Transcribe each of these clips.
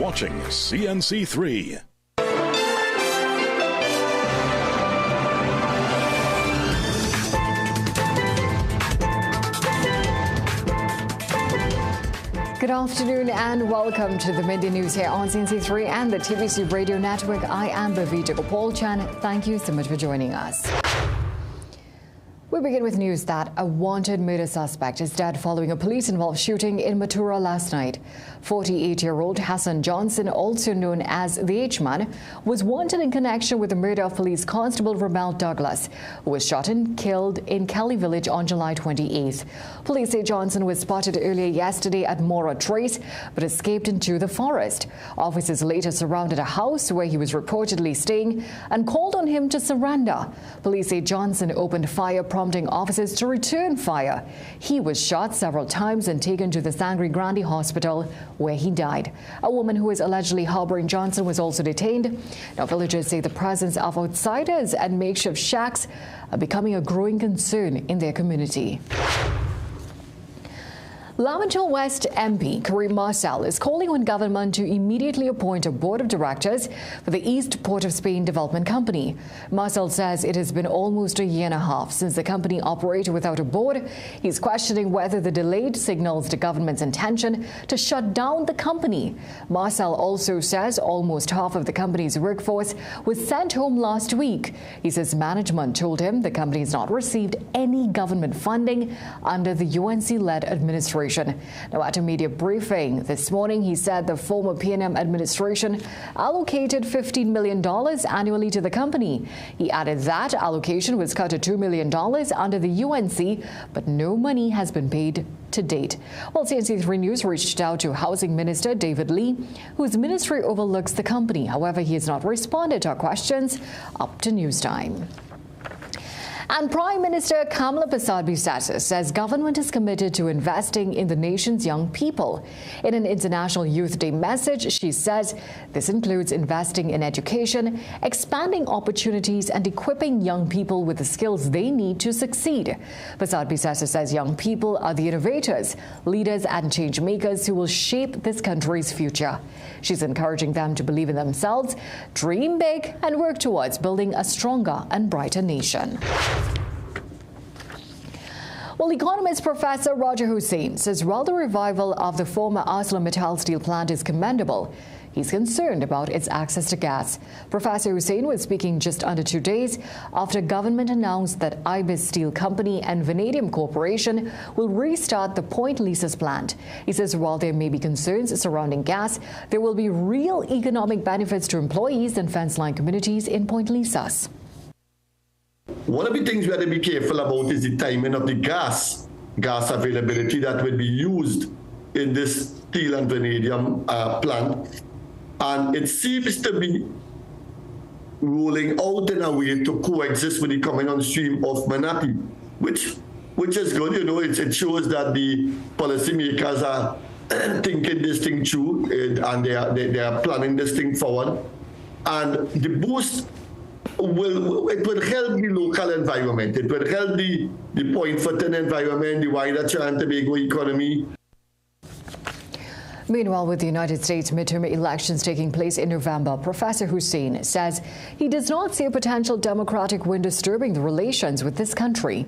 watching CNC3. Good afternoon and welcome to the Midday News here on CNC3 and the TVC Radio Network. I am Bhavita Gopal-Chan. Thank you so much for joining us. We begin with news that a wanted murder suspect is dead following a police-involved shooting in Matura last night. 48-year-old Hassan Johnson, also known as the H-Man, was wanted in connection with the murder of police constable Ramel Douglas, who was shot and killed in Kelly Village on July 28th. Police say Johnson was spotted earlier yesterday at Matura Trace, but escaped into the forest. Officers later surrounded a house where he was reportedly staying and called on him to surrender. Police say Johnson opened fire, prompting officers to return fire. He was shot several times and taken to the Sangre Grande Hospital, where he died. A woman who is allegedly harboring Johnson was also detained. Now, villagers say the presence of outsiders and makeshift shacks are becoming a growing concern in their community. Laventille West MP Kareem Marcel is calling on government to immediately appoint a board of directors for the East Port of Spain Development Company. Marcel says it has been almost a year and a half since the company operated without a board. He's questioning whether the delayed signals the government's intention to shut down the company. Marcel also says almost half of the company's workforce was sent home last week. He says management told him the company has not received any government funding under the UNC-led administration. Now, at a media briefing this morning, he said the former PNM administration allocated $15 million annually to the company. He added that allocation was cut to $2 million under the UNC, but no money has been paid to date. Well, CNC3 News reached out to Housing Minister David Lee, whose ministry overlooks the company. However, he has not responded to our questions up to news time. And Prime Minister Kamala Persad-Bissessar says government is committed to investing in the nation's young people. In an International Youth Day message, she says this includes investing in education, expanding opportunities, and equipping young people with the skills they need to succeed. Persad-Bissessar says young people are the innovators, leaders, and change makers who will shape this country's future. She's encouraging them to believe in themselves, dream big, and work towards building a stronger and brighter nation. Well, economist Professor Roger Hussein says while the revival of the former ArcelorMittal steel plant is commendable, he's concerned about its access to gas. Professor Hussein was speaking just under 2 days after government announced that Ibis Steel Company and Vanadium Corporation will restart the Point Lisas plant. He says while there may be concerns surrounding gas, there will be real economic benefits to employees and fence-line communities in Point Lisas. One of the things we have to be careful about is the timing of the gas availability that will be used in this steel and vanadium plant. And it seems to be rolling out in a way to coexist with the coming on stream of Manati, which is good. You know, it shows that the policymakers are thinking this thing through and they are planning this thing forward. And the boost will help the local environment. It will help the Point Fortin environment, the wider Trinidad and Tobago economy. Meanwhile, with the United States midterm elections taking place in November, Professor Hussein says he does not see a potential Democratic win disturbing the relations with this country.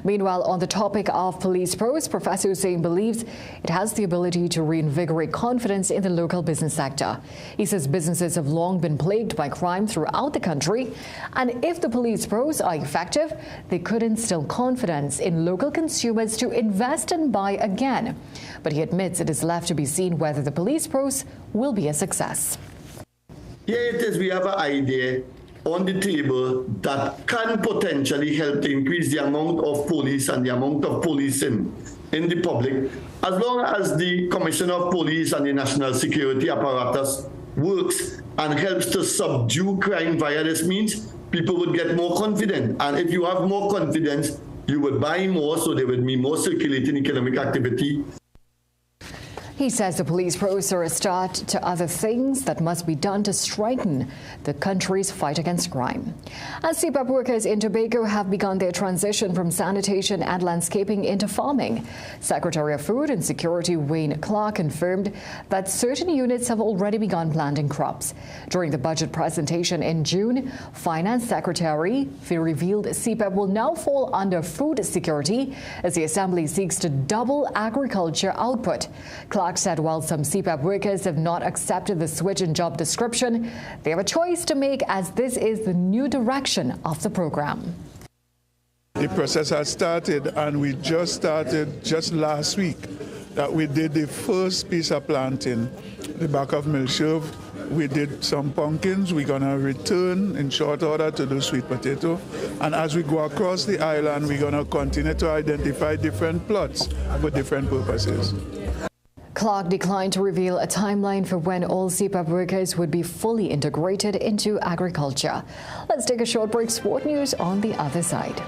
Meanwhile, on the topic of police posts, Professor Hussein believes it has the ability to reinvigorate confidence in the local business sector. He says businesses have long been plagued by crime throughout the country, and if the police posts are effective, they could instill confidence in local consumers to invest and buy again. But he admits it is left to be seen whether the police posts will be a success. Here it is, we have an idea on the table that can potentially help to increase the amount of police and the amount of policing in the public, as long as the Commissioner of Police and the National Security Apparatus works and helps to subdue crime via this means, people would get more confident. And if you have more confidence, you would buy more, so there would be more circulating economic activity. He says the police pose are a start to other things that must be done to strengthen the country's fight against crime. As CPAP workers in Tobago have begun their transition from sanitation and landscaping into farming, Secretary of Food and Security Wayne Clark confirmed that certain units have already begun planting crops. During the budget presentation in June, Finance Secretary revealed CPAP will now fall under food security as the Assembly seeks to double agriculture output. Clark said while some CPAP workers have not accepted the switch in job description, they have a choice to make as this is the new direction of the program. The process has started, and we just started just last week that we did the first piece of planting, the back of Milshove. We did some pumpkins. We're going to return in short order to do sweet potato. And as we go across the island, we're going to continue to identify different plots for different purposes. Clark declined to reveal a timeline for when all CPAP workers would be fully integrated into agriculture. Let's take a short break. Sport news on the other side.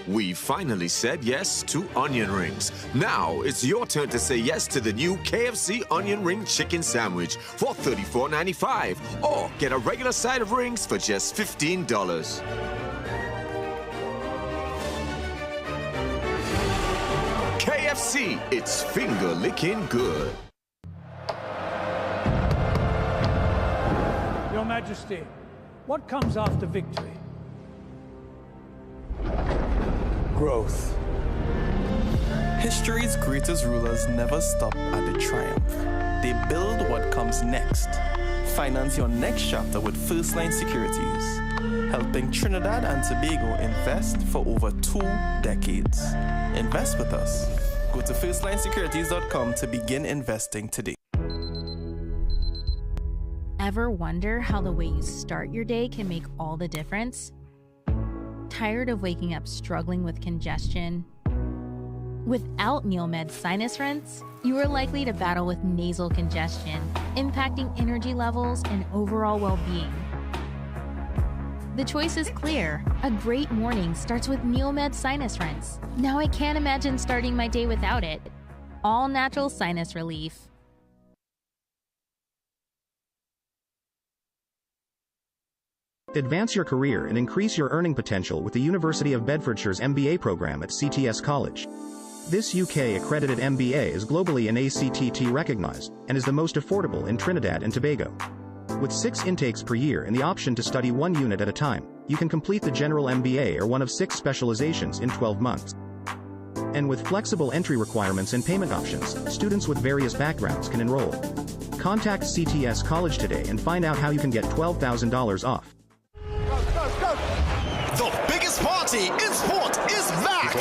We finally said yes to onion rings. Now it's your turn to say yes to the new KFC onion ring chicken sandwich for $34.95, or get a regular side of rings for just $15. KFC, it's finger-licking good. Your Majesty, what comes after victory? Growth. History's greatest rulers never stop at the triumph. They build what comes next. Finance your next chapter with First Line Securities, helping Trinidad and Tobago invest for over 2 decades. Invest with us. Go to firstlinesecurities.com to begin investing today. Ever wonder how the way you start your day can make all the difference? Tired of waking up struggling with congestion? Without NeilMed Sinus Rinse, you are likely to battle with nasal congestion, impacting energy levels and overall well-being. The choice is clear. A great morning starts with NeilMed Sinus Rinse. Now I can't imagine starting my day without it. All natural sinus relief. Advance your career and increase your earning potential with the University of Bedfordshire's MBA program at CTS College. This UK-accredited MBA is globally and ACTT recognized and is the most affordable in Trinidad and Tobago. With 6 intakes per year and the option to study 1 unit at a time, you can complete the general MBA or one of 6 specializations in 12 months. And with flexible entry requirements and payment options, students with various backgrounds can enroll. Contact CTS College today and find out how you can get $12,000 off. The biggest party in sport is back.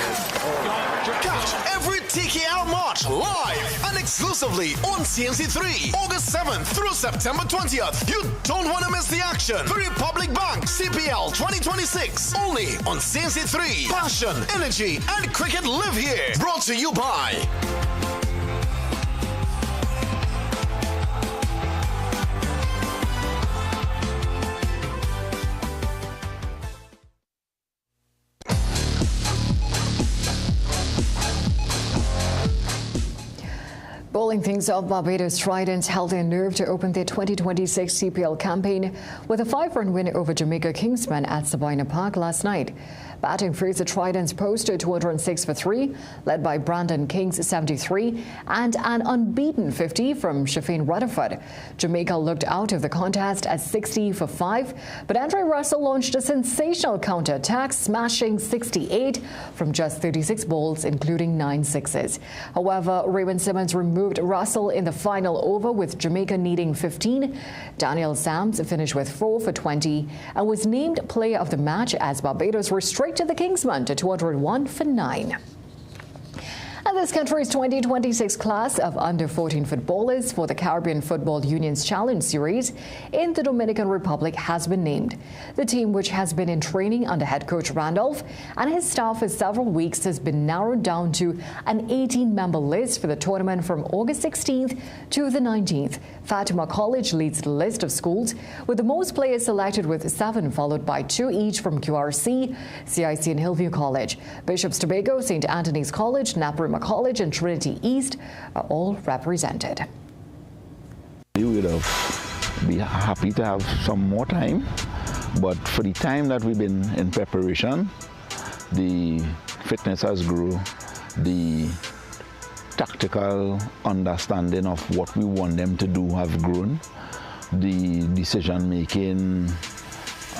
Catch every TKR match live and exclusively on CNC3, August 7th through September 20th. You don't want to miss the action. The Republic Bank CPL 2026, only on CNC3. Passion, energy, and cricket live here. Brought to you by Bowling things off, Barbados Tridents held their nerve to open their 2026 CPL campaign with a 5-run win over Jamaica Kingsmen at Sabina Park last night. Batting first, the Tridents posted 206 for 3, led by Brandon King's 73 and an unbeaten 50 from Shafeen Rutherford. Jamaica looked out of the contest at 60 for 5, but Andre Russell launched a sensational counter-attack, smashing 68 from just 36 balls, including 9 sixes. However, Raymond Simmons removed Russell in the final over, with Jamaica needing 15. Daniel Sams finished with 4 for 20 and was named player of the match as Barbados restricted the Kingsmen to 201 for 9. And And this country's 2026 class of under-14 footballers for the Caribbean Football Union's Challenge Series in the Dominican Republic has been named. The team, which has been in training under head coach Randolph and his staff for several weeks, has been narrowed down to an 18-member list for the tournament from August 16th to the 19th. Fatima College leads the list of schools with the most players selected with 7, followed by 2 each from QRC, CIC and Hillview College. Bishop's Tobago, St. Anthony's College, Naparima College and Trinity East are all represented. We would be happy to have some more time, but for the time that we've been in preparation, the fitness has grown, the tactical understanding of what we want them to do have grown, the decision making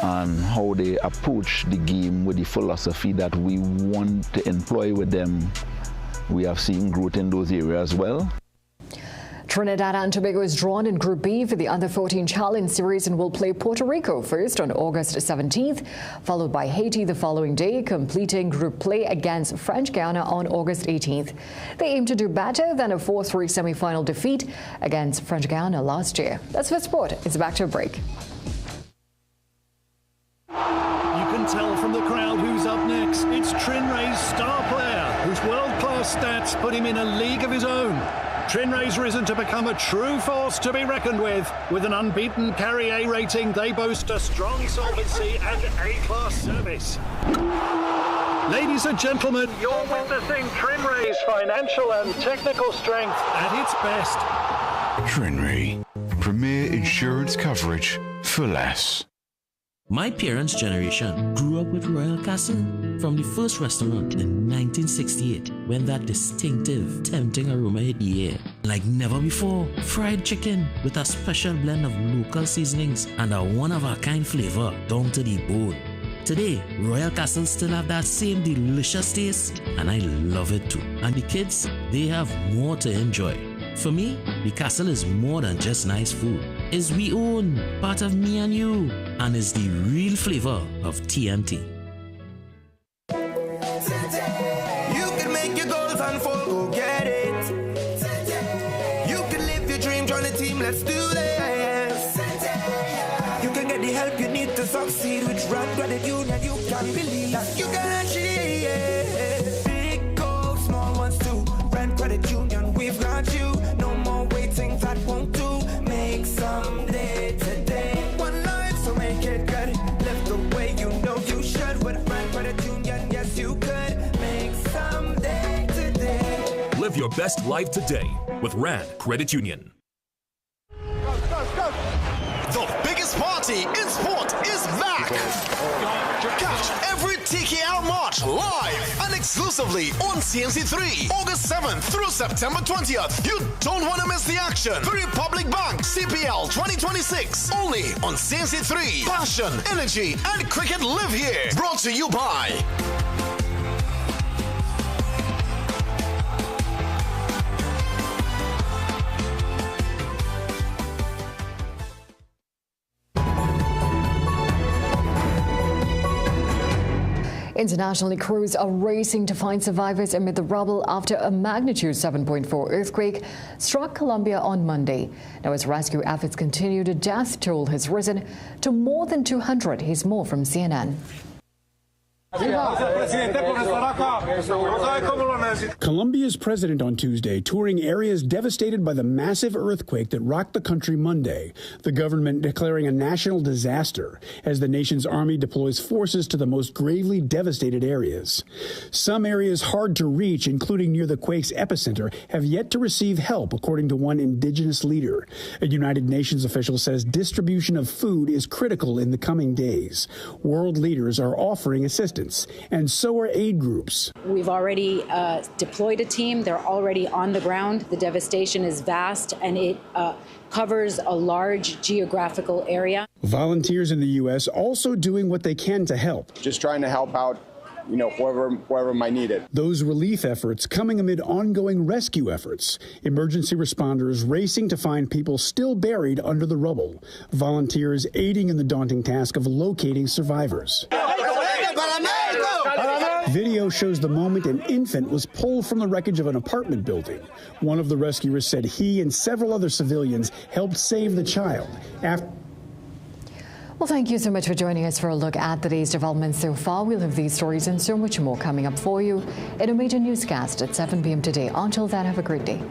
and how they approach the game with the philosophy that we want to employ with them. We have seen growth in those areas as well. Trinidad and Tobago is drawn in Group B for the Under-14 Challenge Series and will play Puerto Rico first on August 17th, followed by Haiti the following day, completing group play against French Guiana on August 18th. They aim to do better than a 4-3 semi-final defeat against French Guiana last year. That's for sport. It's back to a break. Tell from the crowd who's up next. It's Trinray's star player, whose world-class stats put him in a league of his own. Trinray's risen to become a true force to be reckoned with. With an unbeaten Carry A rating, they boast a strong solvency and A-class service. Ladies and gentlemen, you're witnessing Trinray's financial and technical strength at its best. Trinray, premier insurance coverage for less. My parents' generation grew up with Royal Castle. From the first restaurant in 1968, when that distinctive, tempting aroma hit the air. Like never before, fried chicken with a special blend of local seasonings and a one-of-a-kind flavor down to the bone. Today, Royal Castle still have that same delicious taste, and I love it too. And the kids, they have more to enjoy. For me, the castle is more than just nice food. It's we own, part of me and you, and is the real flavor of TNT. You can make your goals unfold, go get it. You can live your dream, join the team, let's do this. You can get the help you need to succeed with Rand Credit Union. You can believe that you can achieve. Big goals, small ones too. Rand Credit Union, we've got you. No more waiting, that won't do. Make someday today. One life, so make it good. Live the way you know you should. With Rand Credit Union, yes you could. Make someday today. Live your best life today with Rand Credit Union. The biggest party in sport is back. Catch every TKR match live and exclusively on CNC3, August 7th through September 20th. You don't want to miss the action. The Republic Bank CPL 2026, only on CNC3. Passion, energy, and cricket live here. Brought to you by Internationally, crews are racing to find survivors amid the rubble after a magnitude 7.4 earthquake struck Colombia on Monday. Now, as rescue efforts continue, the death toll has risen to more than 200. Here's more from CNN. Colombia's president on Tuesday touring areas devastated by the massive earthquake that rocked the country Monday, the government declaring a national disaster as the nation's army deploys forces to the most gravely devastated areas. Some areas hard to reach, including near the quake's epicenter, have yet to receive help, according to one indigenous leader. A United Nations official says distribution of food is critical in the coming days. World leaders are offering assistance, and so are aid groups. We've already deployed a team. They're already on the ground. The devastation is vast, and it covers a large geographical area. Volunteers in the U.S. also doing what they can to help. Just trying to help out, wherever might need it. Those relief efforts coming amid ongoing rescue efforts. Emergency responders racing to find people still buried under the rubble. Volunteers aiding in the daunting task of locating survivors. Video shows the moment an infant was pulled from the wreckage of an apartment building. One of the rescuers said he and several other civilians helped save the child. Well, thank you so much for joining us for a look at the day's developments so far. We'll have these stories and so much more coming up for you in a major newscast at 7 p.m. today. Until then, have a great day.